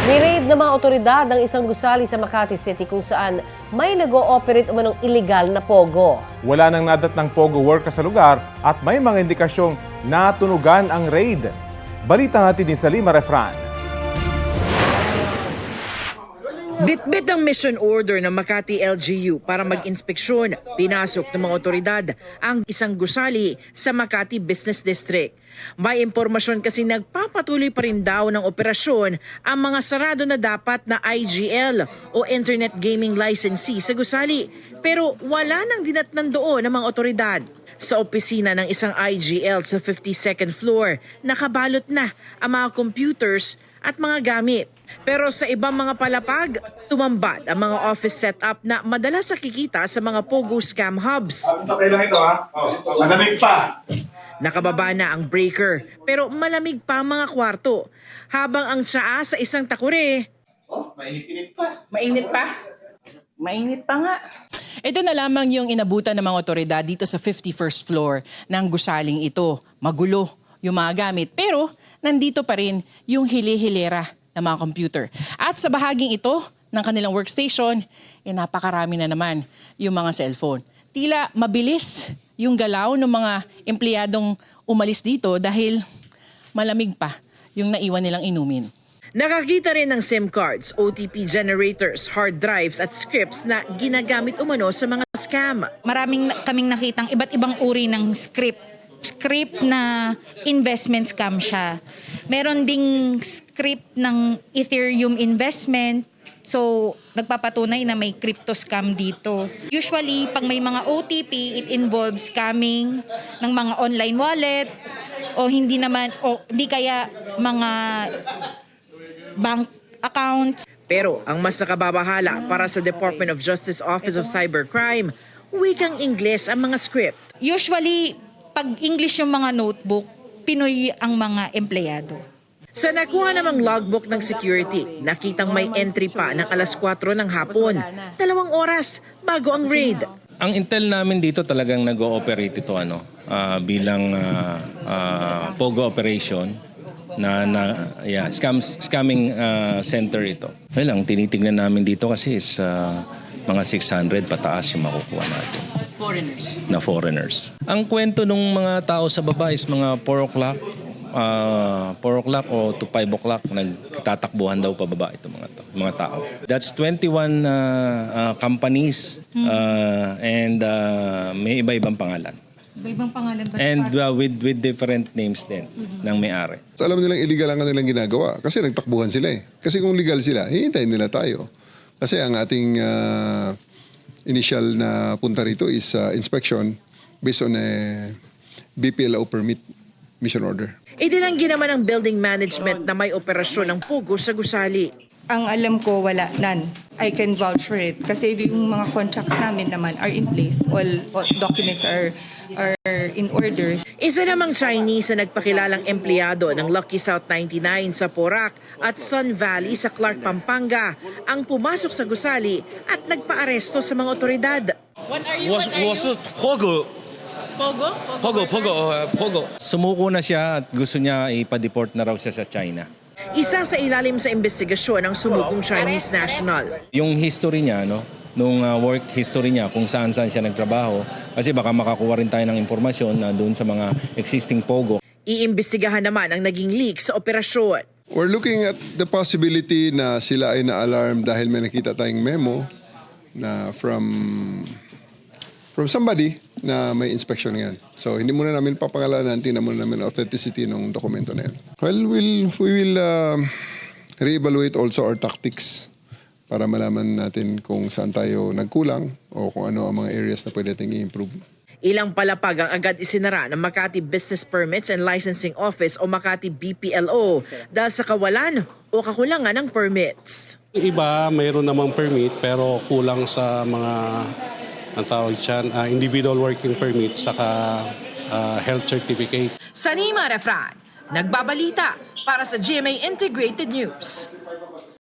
Ni-raid ng mga otoridad ang isang gusali sa Makati City kung saan may nag-ooperate umanong illegal na pogo. Wala nang nadatnang pogo worker sa lugar at may mga indikasyong natunugan ang raid. Balita natin din sa Lima Refran. Bitbit ang mission order ng Makati LGU para mag-inspeksyon. Pinasok ng mga otoridad ang isang gusali sa Makati Business District. May impormasyon kasi nagpapatuloy pa rin daw ng operasyon ang mga sarado na dapat na IGL o Internet Gaming Licensee sa gusali. Pero wala nang dinatnan doon ng mga otoridad. Sa opisina ng isang IGL sa 52nd floor, nakabalot na ang mga computers at mga gamit. Pero sa ibang mga palapag, tumambad ang mga office setup na madalas nakikita sa mga Pogo scam hubs. Okay lang ito ha. Malamig pa. Nakababa na ang breaker pero malamig pa ang mga kwarto. Habang ang tsaa sa isang takure, Mainit-init pa. Mainit pa? Mainit pa nga. Ito na lamang yung inabutan ng mga otoridad dito sa 51st floor ng gusaling ito. Magulo yung mga gamit pero nandito pa rin yung hili-hilera ng mga computer. At sa bahaging ito ng kanilang workstation, napakarami na naman yung mga cellphone. Tila mabilis yung galaw ng mga empleyadong umalis dito dahil malamig pa yung naiwan nilang inumin. nakakita rin ng SIM cards, OTP generators, hard drives at scripts na ginagamit umano sa mga scam. Maraming kaming nakitang iba't ibang uri ng script na investment scam siya. Meron ding script ng Ethereum investment. So, nagpapatunay na may crypto scam dito. Usually, pag may mga OTP, it involves scamming ng mga online wallet o hindi kaya mga bank accounts. Pero ang mas nakababahala para sa Department of Justice Office of Cybercrime, wikang Ingles ang mga script. Usually, pag English yung mga notebook, Pinoy ang mga empleyado. Sa nakuha namang logbook ng security, nakitang may entry pa ng alas 4 ng hapon. 2 oras bago ang raid. Ang intel namin dito talagang nag-ooperate ito bilang POGO operation scamming center ito. Well, ang tinitingnan namin dito kasi is mga 600 pataas yung makukuha natin. Foreigners. Ang kwento ng mga tao sa baba is mga 4 o'clock. 4 o'clock o to 5 o'clock nagtatakbuhan daw pababa itong mga tao. That's 21 companies and may iba-ibang pangalan. Iba-ibang pangalan ba? And with different names din ng may-ari. Alam nilang illegal ang kanilang ginagawa kasi nagtakbuhan sila eh. Kasi kung legal sila, hihintayin nila tayo. Kasi ang ating initial na punta rito is inspection based on a BPLO permit mission order. Itinanggi naman ng building management na may operasyon ng Pogo sa gusali. Ang alam ko, wala. None. I can vouch for it. Kasi yung mga contracts namin naman are in place. All documents are in order. Isa namang Chinese na nagpakilalang empleyado ng Lucky South 99 sa Porac at Sun Valley sa Clark, Pampanga ang pumasok sa gusali at nagpaaresto sa mga otoridad. Pogo. Sumuko na siya at gusto niya ipa-deport na raw siya sa China. Isa sa ilalim sa investigasyon ng sumukong Chinese national. Yung history niya, nung work history niya, kung saan-saan siya nagtrabaho, kasi baka makakuha rin tayo ng impormasyon na doon sa mga existing Pogo. Iimbestigahan naman ang naging leak sa operasyon. We're looking at the possibility na sila ay na-alarm dahil may nakita tayong memo na from somebody na may inspection yan. So, hindi muna namin papangalanan, tingnan muna namin authenticity ng dokumento na yan. Well, we will re-evaluate also our tactics para malaman natin kung saan tayo nagkulang o kung ano ang mga areas na pwede natin i-improve. Ilang palapag ang agad isinara ng Makati Business Permits and Licensing Office o Makati BPLO dahil sa kawalan o kakulangan ng permits. Iba, mayroon namang permit pero kulang sa mga ang tawag dyan, individual working permit saka health certificate. Sanima Refran, nagbabalita para sa GMA Integrated News.